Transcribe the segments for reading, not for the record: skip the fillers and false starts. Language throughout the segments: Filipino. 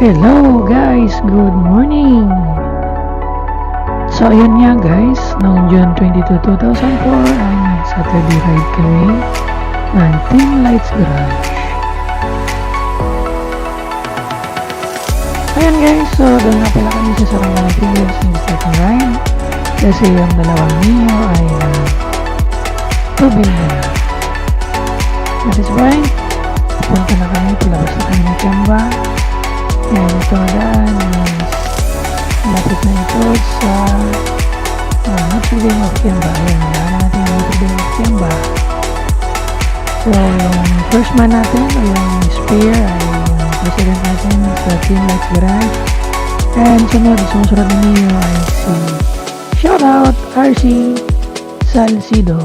Hello guys, good morning! So ayun nga guys, noong June 22, 2004 ay nag-Saturday ride kami ng Team Lights Garage. Ayan guys, so doon nga pala kami sa Sarangani Pillars ng second ride kasi yung dalawang Mio ay tubig na. That is why, punta na kami, palabas na kami ng Kemba. And ito na daan is lapit na ito sa Notre Dame of Kemba. Ayan, nalaman natin yung Notre Dame of Kemba. So, yung first man natin o yung spare ay yung president natin sa Team Lights Garage. And sumusunod na niyo ay si shoutout RC Salcido.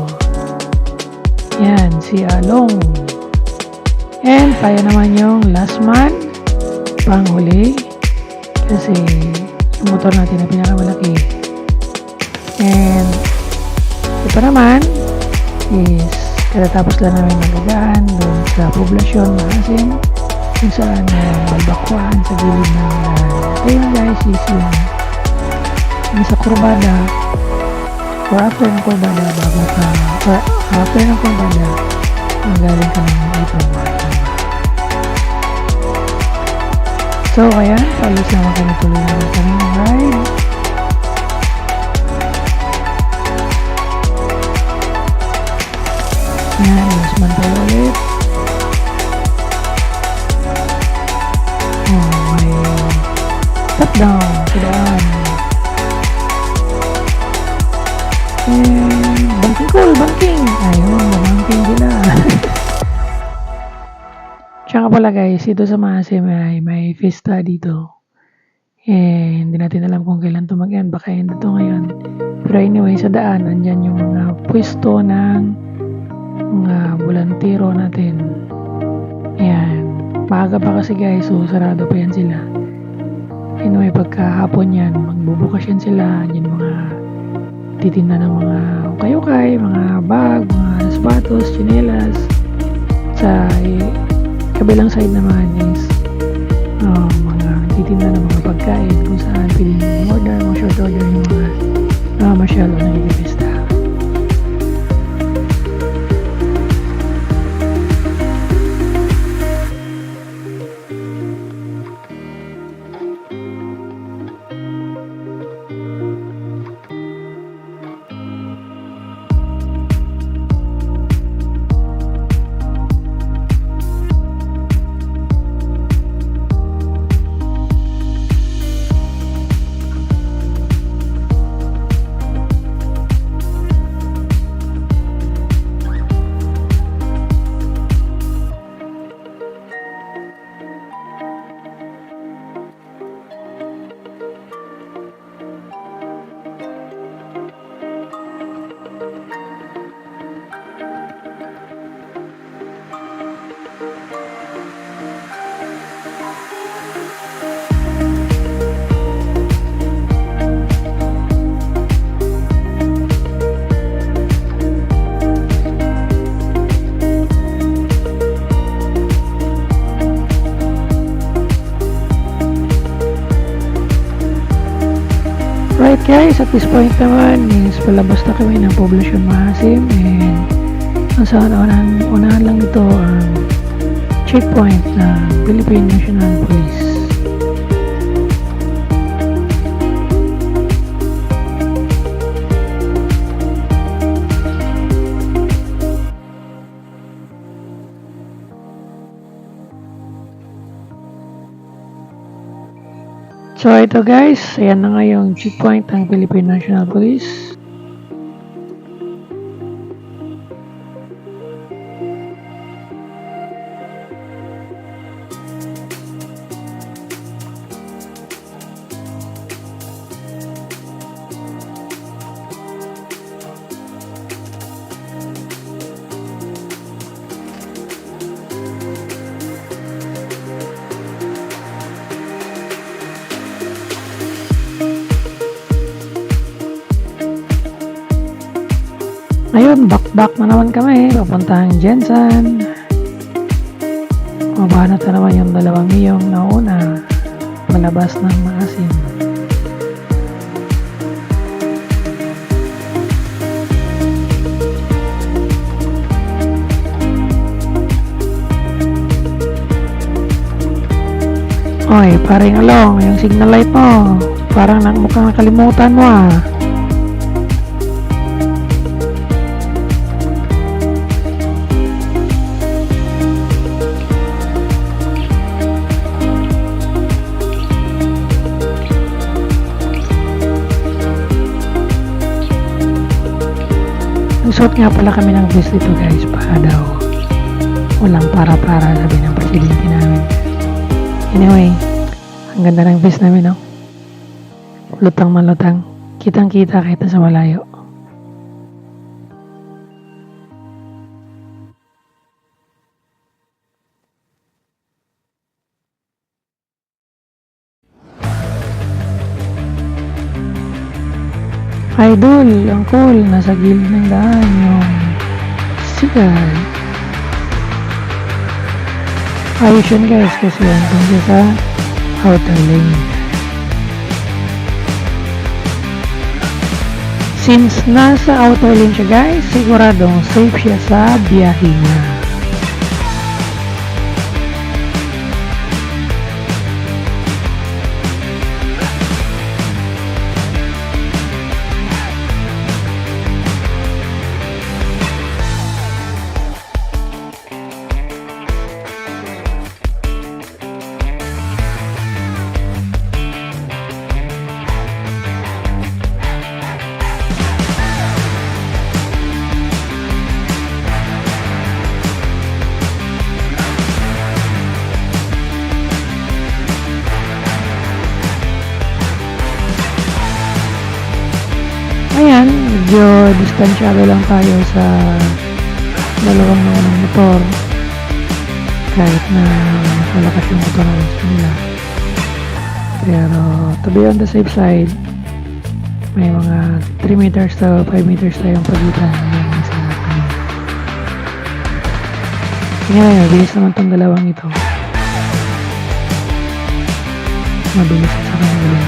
Yan, si Along. And tayo naman yung last man panghuli kasi yung motor natin na pinakamalaki. And ito naman is katatapos lang namin magagaan doon sa poblasyon Maasin kung saan balbakuan sa gilid ng daan. Ayun guys is yung nasa kurbada or after ng kurbada bago ka or after ng kurbada magaling ka ng ito. So, ayan, palis naman kami tuloy naman kami ng ride. Ayan, mas man tayo ulit. Oh, may top down, kidaan. And, banking cool, banking. Ayun, banking sila. Tsaka pala guys, ito sa Maasim ay may fiesta dito. Hindi natin alam kung kailan ito mag-end. Baka end ito ngayon. Pero anyway, sa daan, andyan yung mga pwesto ng mga bulantiro natin. Ayan. Maaga pa kasi guys, so sarado pa yan sila. Anyway, pagkahapon yan, magbubukas yan sila. Yan mga titinda ng mga ukay-ukay, mga bag, mga sapatos, tsinelas. Sa kabilang side naman is mga titinda ng mga pagkain kung saan piling order, mga short order yung mga masyal o nagigipista. Right guys, at this point naman is palabas na kami ng poblasyon Maasim and ang saan unahan lang ito ang checkpoint ng Philippine National Police. So ito guys, ayan na nga yung checkpoint ng Philippine National Police. Ayun, back na naman kami, papuntang Jensen. Mabanat na naman yung dalawang Miyong nauna. palabas ng maasim. Oy, paring Along, yung signal light mo, parang mukhang nakalimutan mo ah. Nagsuot nga pala kami ng vest dito guys, para daw walang para-para, sabi ng presidente namin. Anyway, ang ganda ng vest namin, no? Lutang malutang. Kitang-kita kahit sa malayo. Idol, ang cool. Nasa gilid ng daan yung sigal. Ayos yun guys kasi andun siya sa outer lane. Since nasa outer lane siya guys, siguradong safe siya sa biyahe niya. Ayan, medyo distansyado lang tayo sa dalawang ng motor kahit na malakas yung motor ng nila. Pero to be on the safe side, may mga 3 meters to 5 meters tayong pagitan yung isa natin. Ngayon, mabilis naman tong dalawang ito. Mabilis sa kanila.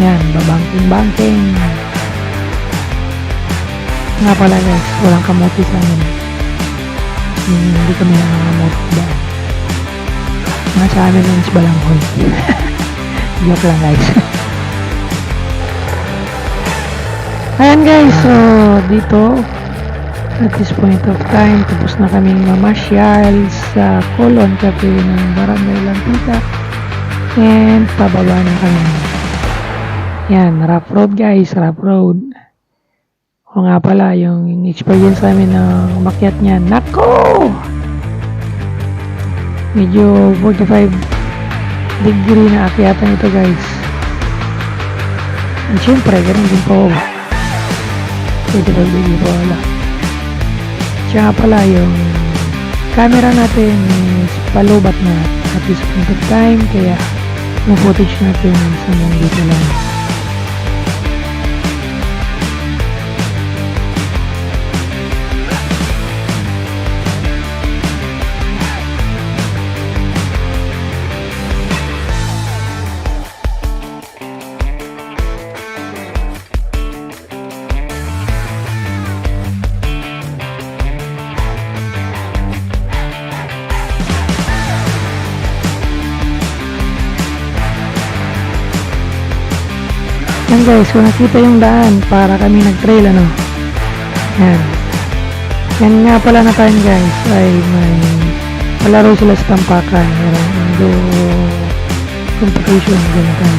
Yan, babangking-bangking. Nga pala guys, walang kamote sa amin. Hindi kami nangangamote dahil. Nga sa amin yung balanghoy. Joke lang guys. Ayan guys, so dito at this point of time, tapos na kaming mamasyal sa Colon Cafe ng Barangay Lampita. And pababa na kami. Yan, rough road guys, rough road. O nga pala, yung experience namin ng umakyat niyan. Nako! Medyo 45 degree na akyatan ito guys. And syempre, ganun din po. 45 degree po wala. Siya nga pala, yung camera natin is palubat na at this point of time. Kaya, yung footage natin sa mga dito lang. Yan guys, kung nakita yung daan, para kami nag-trail ano. Yan. Yan nga pala na time guys, ay may palaro sila sa tampakan. Merong indo competition, ganyan.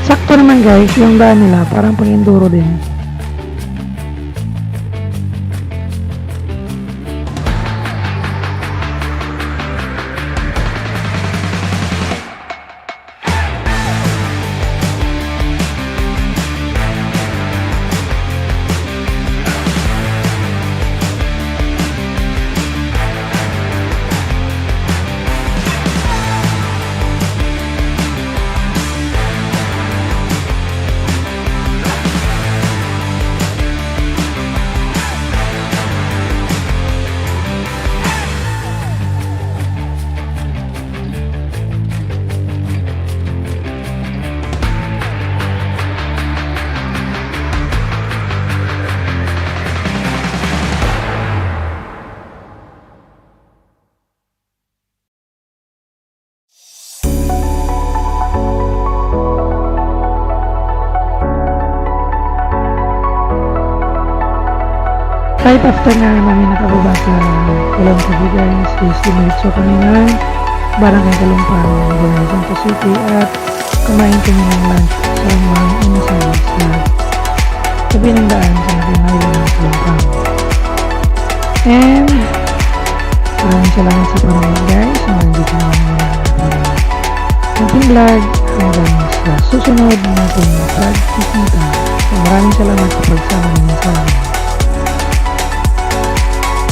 Sakto naman guys, yung daan nila, parang pang-enduro din. Right after na namin nakababa sa Walang Tubig guys, is dumiritso kami ng Barangay Kalumpang, General Santos City at kumain kami ng lunch sa mga inasal sa tabi ng daan sa naging highway ng Kalumpang. And maraming salamat sa panonood guys, nandito naman muna ang ating vlog hanggang sa susunod nating pagkikita. So, maraming salamat sa pagsama ninyo sa amin.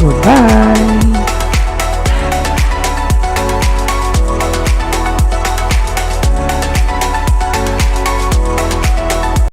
Goodbye!